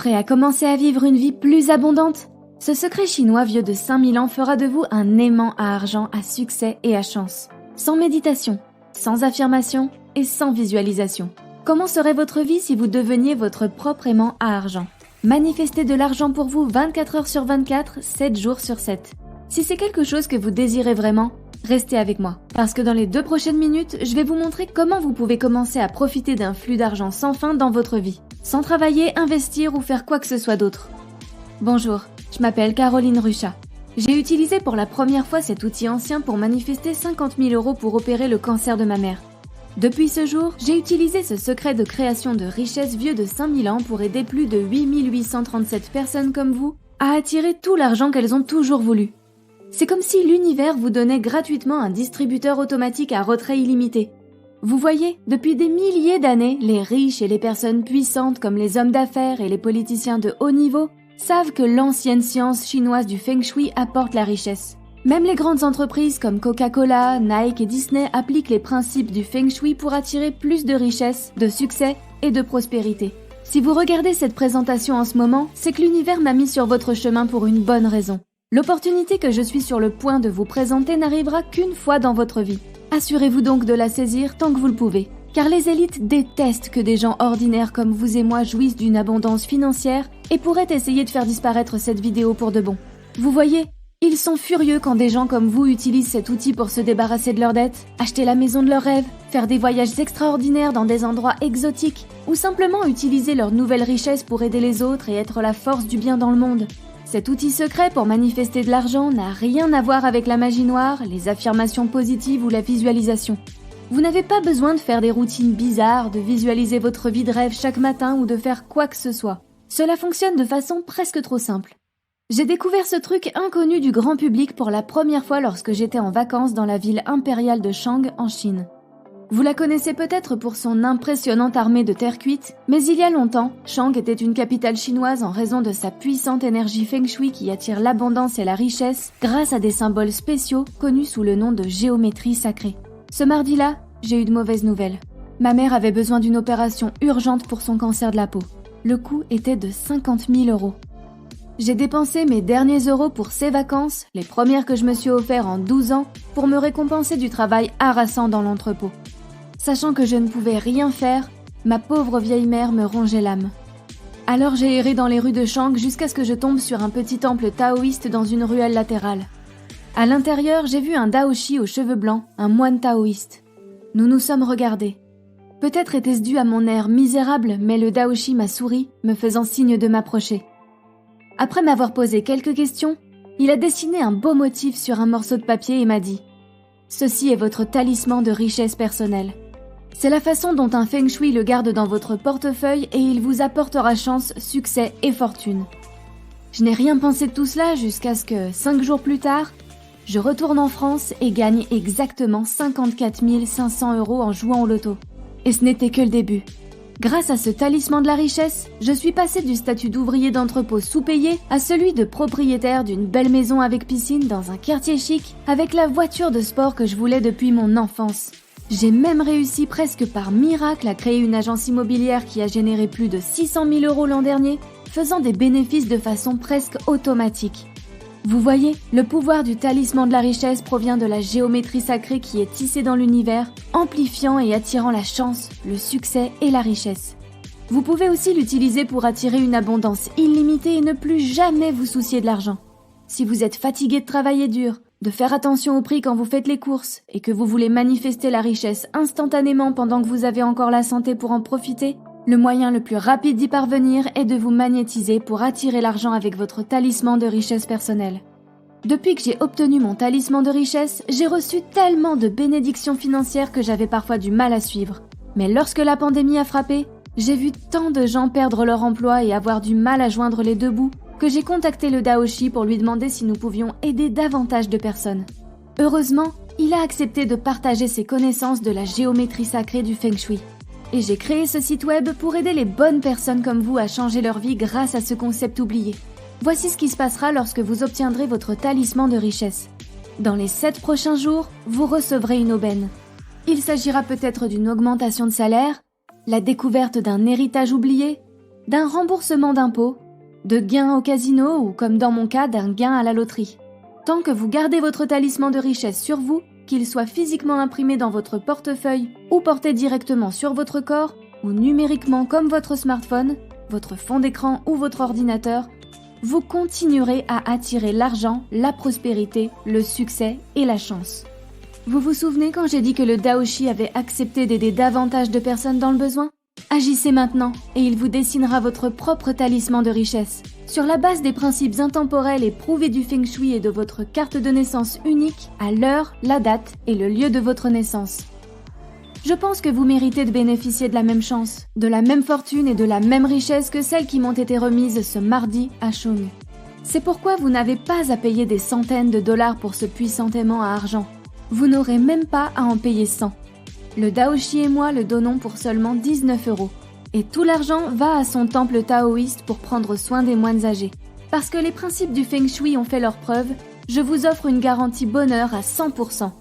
Prêt à commencer à vivre une vie plus abondante? Ce secret chinois vieux de 5000 ans fera de vous un aimant à argent, à succès et à chance. Sans méditation, sans affirmation et sans visualisation. Comment serait votre vie si vous deveniez votre propre aimant à argent? Manifestez de l'argent pour vous 24 heures sur 24, 7 jours sur 7. Si c'est quelque chose que vous désirez vraiment, restez avec moi. Parce que dans les 2 prochaines minutes, je vais vous montrer comment vous pouvez commencer à profiter d'un flux d'argent sans fin dans votre vie. Sans travailler, investir ou faire quoi que ce soit d'autre. Bonjour, je m'appelle Caroline Ruchat. J'ai utilisé pour la première fois cet outil ancien pour manifester 50 000 € pour opérer le cancer de ma mère. Depuis ce jour, j'ai utilisé ce secret de création de richesse vieux de 5000 ans pour aider plus de 8837 personnes comme vous à attirer tout l'argent qu'elles ont toujours voulu. C'est comme si l'univers vous donnait gratuitement un distributeur automatique à retrait illimité. Vous voyez, depuis des milliers d'années, les riches et les personnes puissantes comme les hommes d'affaires et les politiciens de haut niveau savent que l'ancienne science chinoise du Feng Shui apporte la richesse. Même les grandes entreprises comme Coca-Cola, Nike et Disney appliquent les principes du Feng Shui pour attirer plus de richesse, de succès et de prospérité. Si vous regardez cette présentation en ce moment, c'est que l'univers m'a mis sur votre chemin pour une bonne raison. L'opportunité que je suis sur le point de vous présenter n'arrivera qu'une fois dans votre vie. Assurez-vous donc de la saisir tant que vous le pouvez. Car les élites détestent que des gens ordinaires comme vous et moi jouissent d'une abondance financière et pourraient essayer de faire disparaître cette vidéo pour de bon. Vous voyez, ils sont furieux quand des gens comme vous utilisent cet outil pour se débarrasser de leurs dettes, acheter la maison de leurs rêves, faire des voyages extraordinaires dans des endroits exotiques ou simplement utiliser leur nouvelle richesse pour aider les autres et être la force du bien dans le monde. Cet outil secret pour manifester de l'argent n'a rien à voir avec la magie noire, les affirmations positives ou la visualisation. Vous n'avez pas besoin de faire des routines bizarres, de visualiser votre vie de rêve chaque matin ou de faire quoi que ce soit. Cela fonctionne de façon presque trop simple. J'ai découvert ce truc inconnu du grand public pour la première fois lorsque j'étais en vacances dans la ville impériale de Shang en Chine. Vous la connaissez peut-être pour son impressionnante armée de terre cuite, mais il y a longtemps, Shang était une capitale chinoise en raison de sa puissante énergie Feng Shui qui attire l'abondance et la richesse grâce à des symboles spéciaux connus sous le nom de géométrie sacrée. Ce mardi-là, j'ai eu de mauvaises nouvelles. Ma mère avait besoin d'une opération urgente pour son cancer de la peau. Le coût était de 50 000 €. J'ai dépensé mes derniers euros pour ces vacances, les premières que je me suis offert en 12 ans, pour me récompenser du travail harassant dans l'entrepôt. Sachant que je ne pouvais rien faire, ma pauvre vieille mère me rongeait l'âme. Alors j'ai erré dans les rues de Shang jusqu'à ce que je tombe sur un petit temple taoïste dans une ruelle latérale. À l'intérieur, j'ai vu un daoshi aux cheveux blancs, un moine taoïste. Nous nous sommes regardés. Peut-être était-ce dû à mon air misérable, mais le daoshi m'a souri, me faisant signe de m'approcher. Après m'avoir posé quelques questions, il a dessiné un beau motif sur un morceau de papier et m'a dit « Ceci est votre talisman de richesse personnelle. C'est la façon dont un Feng Shui le garde dans votre portefeuille et il vous apportera chance, succès et fortune. » Je n'ai rien pensé de tout cela jusqu'à ce que, 5 jours plus tard, je retourne en France et gagne exactement 54 500 € en jouant au loto. Et ce n'était que le début. Grâce à ce talisman de la richesse, je suis passée du statut d'ouvrier d'entrepôt sous-payé à celui de propriétaire d'une belle maison avec piscine dans un quartier chic avec la voiture de sport que je voulais depuis mon enfance. J'ai même réussi presque par miracle à créer une agence immobilière qui a généré plus de 600 000 € l'an dernier, faisant des bénéfices de façon presque automatique. Vous voyez, le pouvoir du talisman de la richesse provient de la géométrie sacrée qui est tissée dans l'univers, amplifiant et attirant la chance, le succès et la richesse. Vous pouvez aussi l'utiliser pour attirer une abondance illimitée et ne plus jamais vous soucier de l'argent. Si vous êtes fatigué de travailler dur, de faire attention au prix quand vous faites les courses et que vous voulez manifester la richesse instantanément pendant que vous avez encore la santé pour en profiter, le moyen le plus rapide d'y parvenir est de vous magnétiser pour attirer l'argent avec votre talisman de richesse personnelle. Depuis que j'ai obtenu mon talisman de richesse, j'ai reçu tellement de bénédictions financières que j'avais parfois du mal à suivre. Mais lorsque la pandémie a frappé, j'ai vu tant de gens perdre leur emploi et avoir du mal à joindre les deux bouts que j'ai contacté le daoshi pour lui demander si nous pouvions aider davantage de personnes. Heureusement, il a accepté de partager ses connaissances de la géométrie sacrée du Feng Shui. Et j'ai créé ce site web pour aider les bonnes personnes comme vous à changer leur vie grâce à ce concept oublié. Voici ce qui se passera lorsque vous obtiendrez votre talisman de richesse. Dans les 7 prochains jours, vous recevrez une aubaine. Il s'agira peut-être d'une augmentation de salaire, la découverte d'un héritage oublié, d'un remboursement d'impôts, de gains au casino ou comme dans mon cas d'un gain à la loterie. Tant que vous gardez votre talisman de richesse sur vous, qu'il soit physiquement imprimé dans votre portefeuille ou porté directement sur votre corps ou numériquement comme votre smartphone, votre fond d'écran ou votre ordinateur, vous continuerez à attirer l'argent, la prospérité, le succès et la chance. Vous vous souvenez quand j'ai dit que le Daoshi avait accepté d'aider davantage de personnes dans le besoin ? Agissez maintenant et il vous dessinera votre propre talisman de richesse. Sur la base des principes intemporels et prouvés du Feng Shui et de votre carte de naissance unique, à l'heure, la date et le lieu de votre naissance. Je pense que vous méritez de bénéficier de la même chance, de la même fortune et de la même richesse que celles qui m'ont été remises ce mardi à Chung. C'est pourquoi vous n'avez pas à payer des centaines de dollars pour ce puissant aimant à argent. Vous n'aurez même pas à en payer 100. Le Daoshi et moi le donnons pour seulement 19 €. Et tout l'argent va à son temple taoïste pour prendre soin des moines âgés. Parce que les principes du Feng Shui ont fait leurs preuves, je vous offre une garantie bonheur à 100%.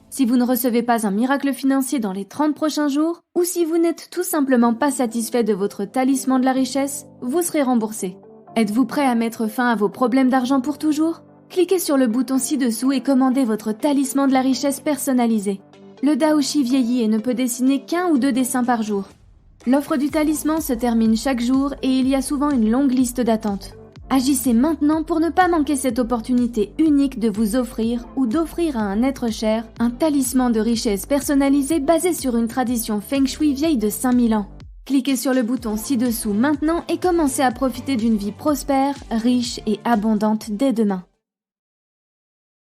Si vous ne recevez pas un miracle financier dans les 30 prochains jours, ou si vous n'êtes tout simplement pas satisfait de votre talisman de la richesse, vous serez remboursé. Êtes-vous prêt à mettre fin à vos problèmes d'argent pour toujours ? Cliquez sur le bouton ci-dessous et commandez votre talisman de la richesse personnalisé. Le Daoshi vieillit et ne peut dessiner qu'1 ou 2 dessins par jour. L'offre du talisman se termine chaque jour et il y a souvent une longue liste d'attente. Agissez maintenant pour ne pas manquer cette opportunité unique de vous offrir ou d'offrir à un être cher un talisman de richesse personnalisé basé sur une tradition Feng Shui vieille de 5000 ans. Cliquez sur le bouton ci-dessous maintenant et commencez à profiter d'une vie prospère, riche et abondante dès demain.